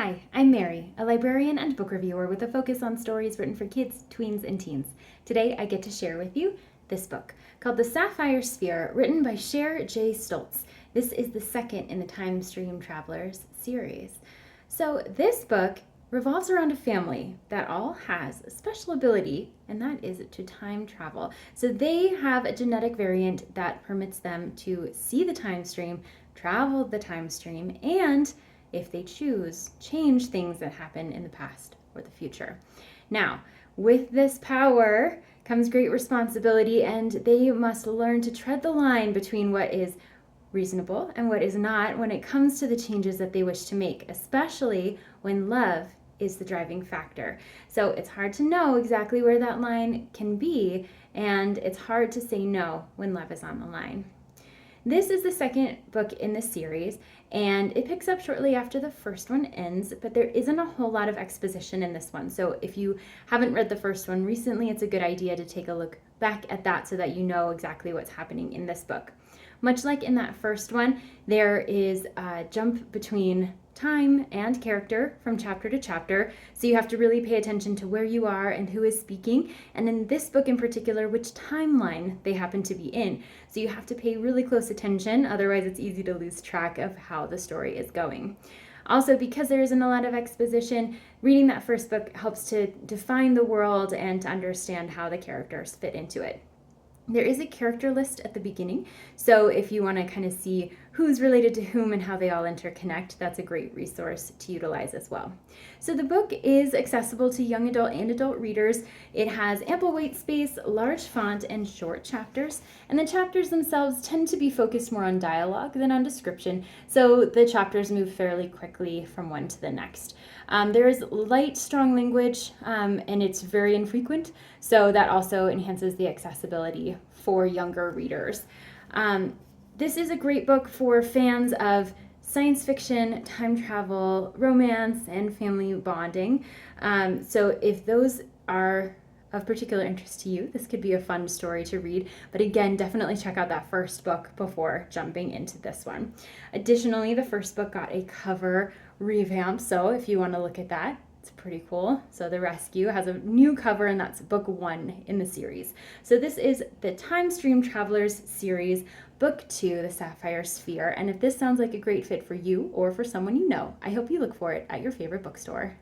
Hi, I'm Mary, a librarian and book reviewer with a focus on stories written for kids, tweens, and teens. Today I get to share with you this book called The Sapphire Sphere, written by Cher J. Stoltz. This is the second in the Time Stream Travelers series. So this book revolves around a family that all has a special ability, and that is to time travel. So they have a genetic variant that permits them to see the time stream, travel the time stream, and if they choose, change things that happen in the past or the future. Now, with this power comes great responsibility, and they must learn to tread the line between what is reasonable and what is not when it comes to the changes that they wish to make, especially when love is the driving factor. So it's hard to know exactly where that line can be, and it's hard to say no when love is on the line. This is the second book in the series, and it picks up shortly after the first one ends, but there isn't a whole lot of exposition in this one. So if you haven't read the first one recently, it's a good idea to take a look back at that so that you know exactly what's happening in this book. Much like in that first one, there is a jump between time and character from chapter to chapter, so you have to really pay attention to where you are and who is speaking, and in this book in particular, which timeline they happen to be in. So you have to pay really close attention, otherwise it's easy to lose track of how the story is going. Also, because there isn't a lot of exposition, reading that first book helps to define the world and to understand how the characters fit into it. There is a character list at the beginning, so if you want to kind of see who's related to whom and how they all interconnect, that's a great resource to utilize as well. So the book is accessible to young adult and adult readers. It has ample white space, large font, and short chapters, and the chapters themselves tend to be focused more on dialogue than on description, so the chapters move fairly quickly from one to the next. There is light, strong language, and it's very infrequent, so that also enhances the accessibility for younger readers. This is a great book for fans of science fiction, time travel, romance, and family bonding. So if those are of particular interest to you, this could be a fun story to read. But again, definitely check out that first book before jumping into this one. Additionally, the first book got a cover revamp, so if you want to look at that, it's pretty cool. So The Rescue has a new cover, and that's book 1 in the series. So this is the Time Stream Travelers series, book 2, The Sapphire Sphere. And if this sounds like a great fit for you or for someone you know, I hope you look for it at your favorite bookstore.